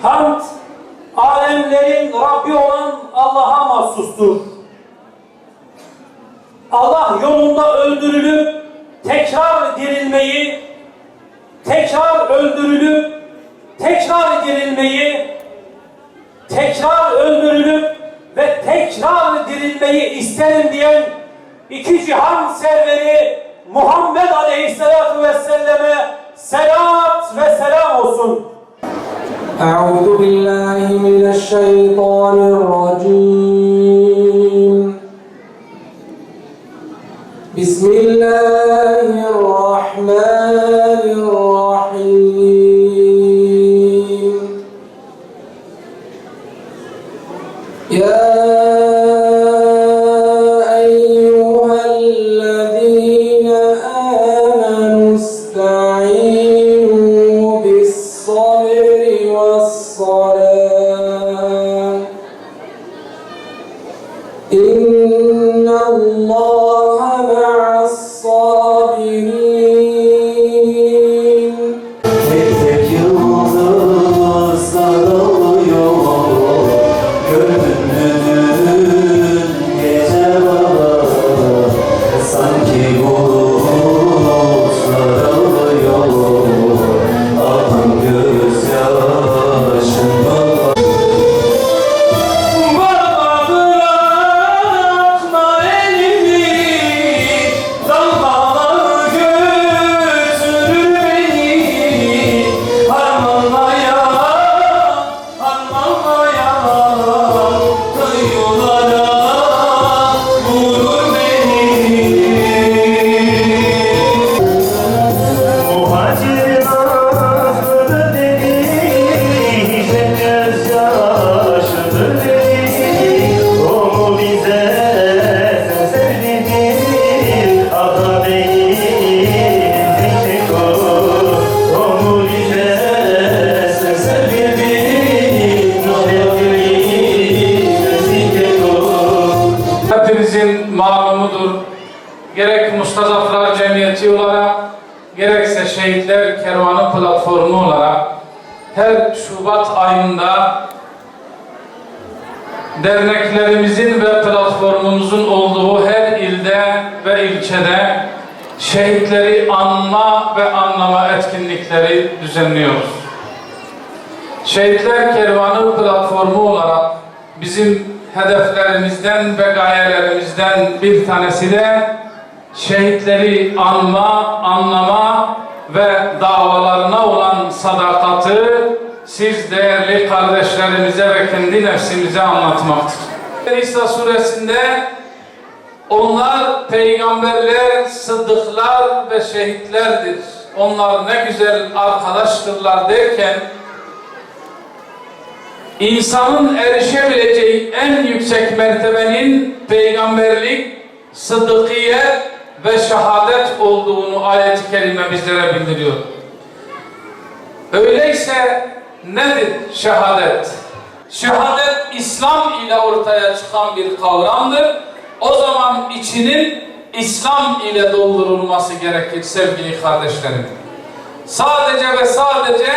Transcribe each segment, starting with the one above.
hamd, alemlerin Rabbi olan Allah'a mahsustur. Allah yolunda öldürülüp tekrar dirilmeyi, tekrar öldürülüp tekrar dirilmeyi, tekrar öldürülüp ve tekrar dirilmeyi isterim diyen iki cihan serveri Muhammed Aleyhisselatü Vesselam'e selat ve selam olsun. Euzu billahi mineşşeytanirracim. Bismillahirrahmanirrahim. Ya eyyühellezîne âmenû ista'înû bis-sabri ve's-salâh. İnnallâhe ma'as-sabirin. Tek tek yıldız sarılıyor gönlümün gece bana, sanki bulut sarılıyor akan gözyaşımda. Hepimizin malumudur. Gerek Mustazaflar Cemiyeti olarak, gerekse Şehitler Kervanı platformu olarak her Şubat ayında derneklerimizin ve platformumuzun olduğu her ilde ve ilçede şehitleri anma ve anlama etkinlikleri düzenliyoruz. Şehitler Kervanı platformu olarak bizim hedeflerimizden ve gayelerimizden bir tanesi de şehitleri anma, anlama ve davalarına olan sadakati siz değerli kardeşlerimize ve kendi nefsimize anlatmaktır. İsa suresinde onlar peygamberler, sıddıklar ve şehitlerdir. Onlar ne güzel arkadaştırlar derken İnsanın erişebileceği en yüksek mertebenin peygamberlik, sıddıkiye ve şehadet olduğunu ayet-i kerime bizlere bildiriyor. Öyleyse nedir şehadet? Şehadet İslam ile ortaya çıkan bir kavramdır. O zaman içinin İslam ile doldurulması gerekir sevgili kardeşlerim. Sadece ve sadece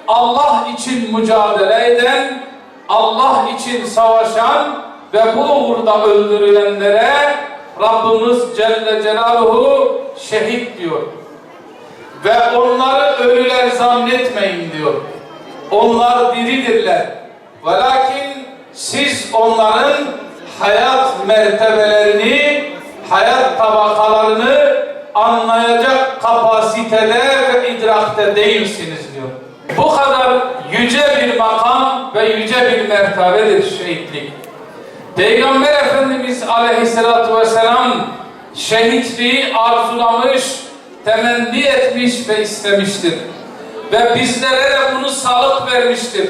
Allah için mücadele eden, Allah için savaşan ve bu uğurda öldürülenlere Rabbimiz Celle Celaluhu şehit diyor. Ve onları ölüler zannetmeyin diyor. Onlar diridirler. Velakin siz onların hayat mertebelerini, hayat tabakalarını anlayacak kapasitede ve idrakte değilsiniz diyor. Bu kadar yüce bir makam ve yüce bir mertebedir şehitlik. Peygamber Efendimiz Aleyhisselatü Vesselam şehitliği arzulamış, temenni etmiş ve istemiştir. Ve bizlere de bunu sağlık vermiştir.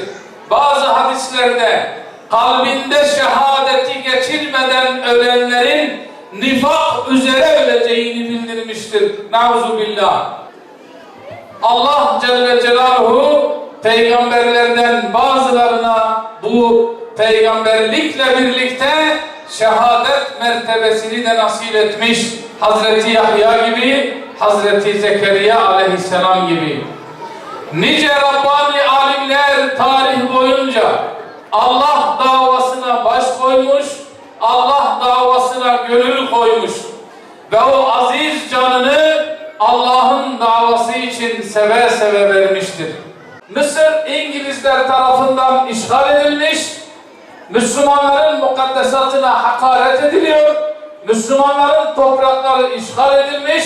Bazı hadislerde kalbinde şehadeti geçirmeden ölenlerin nifak üzere öleceğini bildirmiştir. Nauzubillah. Allah Celle Celaluhu peygamberlerden bazılarına bu peygamberlikle birlikte şehadet mertebesini de nasip etmiş. Hazreti Yahya gibi, Hazreti Zekeriya aleyhisselam gibi. Nice Rabbani alimler tarih ve o aziz canını Allah'ın davası için seve seve vermiştir. Mısır İngilizler tarafından işgal edilmiş, Müslümanların mukaddesatına hakaret ediliyor, Müslümanların toprakları işgal edilmiş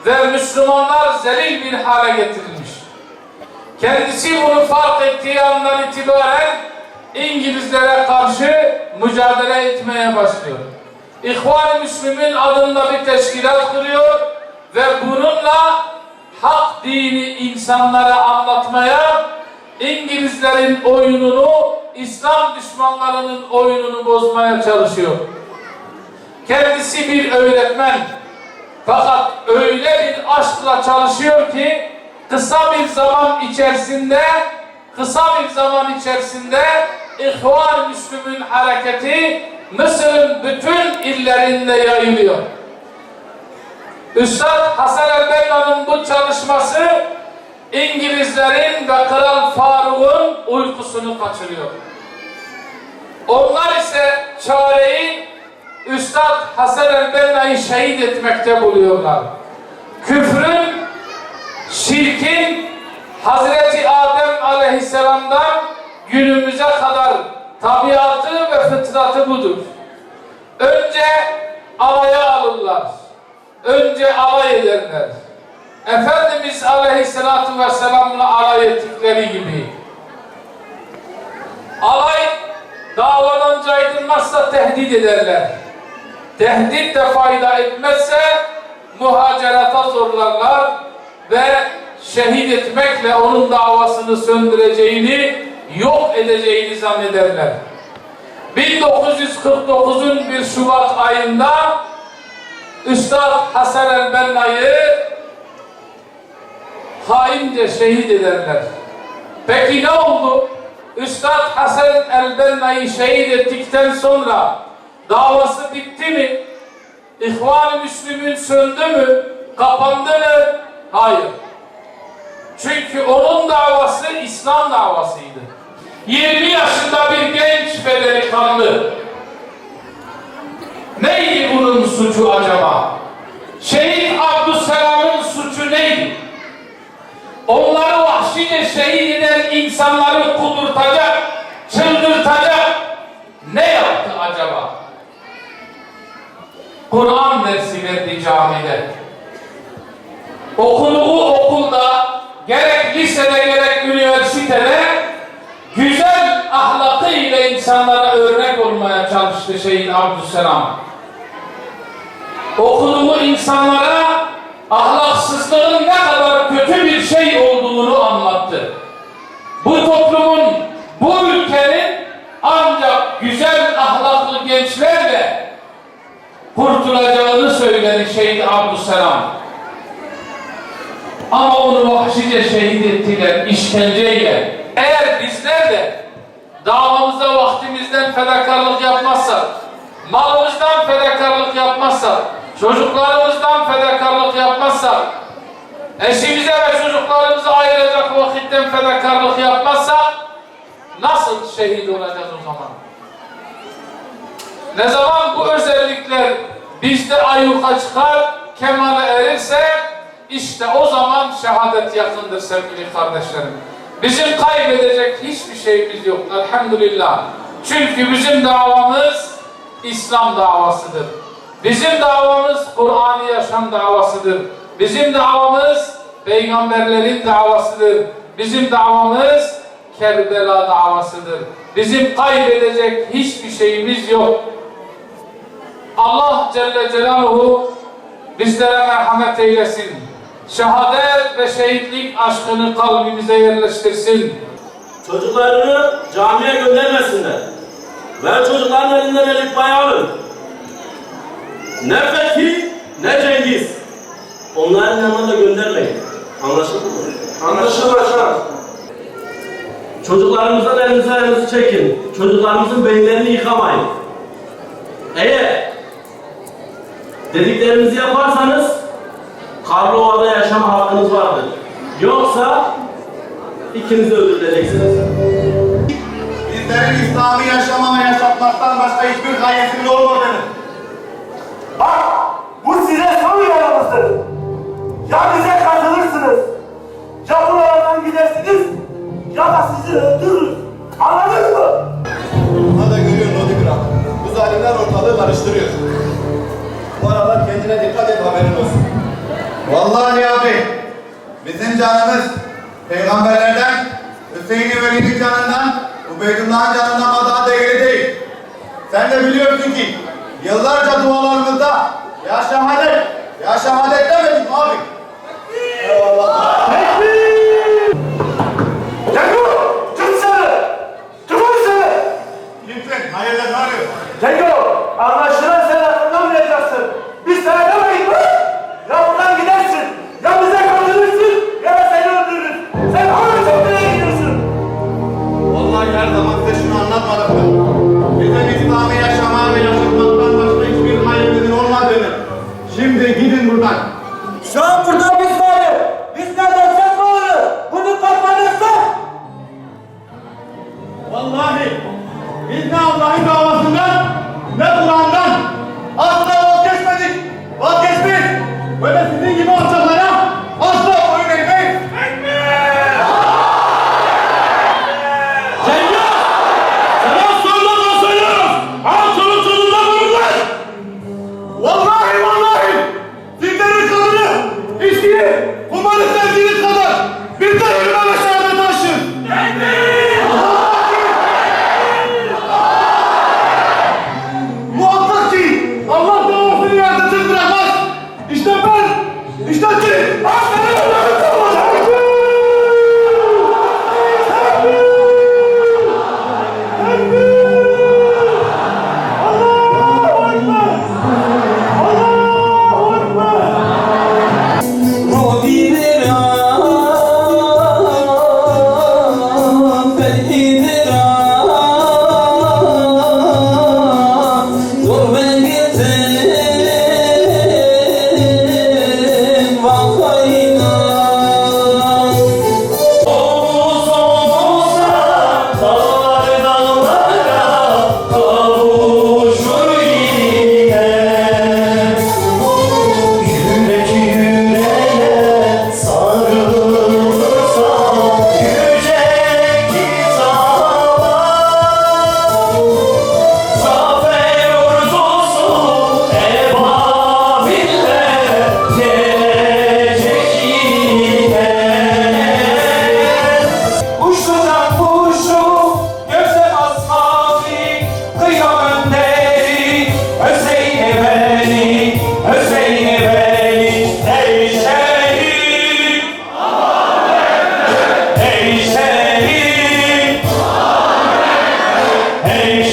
ve Müslümanlar zelil bir hale getirilmiş. Kendisi bunu fark ettiği andan itibaren İngilizlere karşı mücadele etmeye başlıyor. İhvan-ı Müslümin adında bir teşkilat kuruyor ve bununla hak dini insanlara anlatmaya, İngilizlerin oyununu, İslam düşmanlarının oyununu bozmaya çalışıyor. Kendisi bir öğretmen, fakat öyle bir aşkla çalışıyor ki kısa bir zaman içerisinde İhvan-ı Müslümin hareketi Mısır'ın bütün illerinde yayılıyor. Üstad Hasan el-Benna'nın bu çalışması İngilizlerin ve Kral Faruk'un uykusunu kaçırıyor. Onlar ise çareyi Üstad Hasan el-Benna'yı şehit etmekte buluyorlar. Küfrün, şirkin Hazreti Adem aleyhisselamdan günümüze kadar tabiatı ve fıtratı budur. Önce alaya alırlar. Önce alay ederler. Efendimiz aleyhissalatu vesselam'la alay ettikleri gibi. Alay davadan caydırmazsa tehdit ederler. Tehdit de fayda etmezse muhacerata zorlarlar ve şehit etmekle onun davasını söndüreceğini, yok edeceğini zannederler. 1949'un bir Şubat ayında Üstad Hasan el-Benna'yı haince şehit ederler. Peki ne oldu? Üstad Hasan el-Benna'yı şehit ettikten sonra davası bitti mi? İhvan-ı Müslümin söndü mü? Kapandı mı? Hayır. Çünkü onun davası İslam davasıydı. 20 yaşında bir genç ve delikanlı. Neydi bunun suçu acaba? Şehit Abdüsselam'ın suçu neydi? Onları vahşice şehit eden insanları kudurtacak, çıldırtacak ne yaptı acaba? Kur'an dersi verdi camide. Okuduğu okulda, gerek lisede gerek üniversitede güzel ahlakı ile insanlara örnek olmaya çalıştı Şehit Abdüsselam. Okuduğu insanlara ahlaksızlığın ne kadar kötü bir şey olduğunu anlattı. Bu toplumun, bu ülkenin ancak güzel ahlaklı gençlerle kurtulacağını söyledi Şehit Abdüsselam. Ama onu vahşice şehit ettiler, işkenceyle. Eğer bizler de davamıza vaktimizden fedakarlık yapmazsak, malımızdan fedakarlık yapmazsak, çocuklarımızdan fedakarlık yapmazsak, eşimize ve çocuklarımıza ayıracak vakitten fedakarlık yapmazsak, nasıl şehit olacağız o zaman? Ne zaman bu özellikler bizde ayyuka çıkar, kemale erirse, işte o zaman şehadet yakındır sevgili kardeşlerim. Bizim kaybedecek hiçbir şeyimiz yok elhamdülillah. Çünkü bizim davamız İslam davasıdır. Bizim davamız Kur'an-ı yaşam davasıdır. Bizim davamız peygamberlerin davasıdır. Bizim davamız Kerbela davasıdır. Bizim kaybedecek hiçbir şeyimiz yok. Allah Celle Celaluhu bizlere merhamet eylesin. Şehadet ve şehitlik aşkını kalbimize yerleştirsin. Çocuklarını camiye göndermesinler. Ve çocukların elinden elif alın. Ne Fethi ne Cengiz. Onların yanına da göndermeyin. Anlaşıldı mı? Anlaşıldı başkanım. Çocuklarımızdan elinizi çekin. Çocuklarımızın beyinlerini yıkamayın. Eğer dediklerimizi yaparsanız Karlova'da yaşama hakkınız vardır. Yoksa ikiniz de öldürüleceksiniz. Bizlerin İslam'ı yaşama ve yaşatmaktan başka hiçbir gayesinin olmadığını. Bak, bu size son uyarımızdır. Ya bize katılırsınız, ya buralardan gidersiniz, ya da sizi öldürürüz. Anladınız mı? Buna da görüyorsun Nodigra. Bu zalimler ortalığı karıştırıyor. Bu aralar kendine dikkat et, haberin olsun. Vallahi abi, bizim canımız peygamberlerden, Hüseyin-i Veli'nin canından, Ubeydullah'ın canından daha değerli değil. Sen de biliyorsun ki yıllarca dualarımızda ya şehadet demedik abi. Eyvallah. Cengo! Tut seni! Tut seni! Kimsin? Hayırdır, ne oluyor? Cengo! Anlaşılan sen aklınlamayacaksın. Biz sana demedik mi? Ya buradan gidersin, ya bize katılırsın, ya da seni öldürürüz. Sen hangi çöplüğe gidiyorsun? Vallahi her zaman size şunu anlatmadım mı? Bizim İslam'ı yaşamaya ve yaşatmaktan başka hiçbir hayırlının olmadığını. Şimdi gidin buradan. Şu an burada biz varız. Biz nereden sen varız? Bunu kapanırsa. Vallahi biz ne Allah'ın davasından ne Kur'an'dan asla vazgeçmedik. Vazgeçmeyiz. Böyle sizin gibi alçaklara asla boyun eğmeyiz. Cengiz! Sana sonuna söylüyoruz! Al çoluk çocuğuna vururlar! Vallahi sizlerin kanını içkiyi kumarı sevdiğiniz kadar bir de ölüme ve şehadete aşın. Muhakkak ki Allah davasını yerde bırakmaz. İşte ben, işte ki aslanın önünde olacak. Hey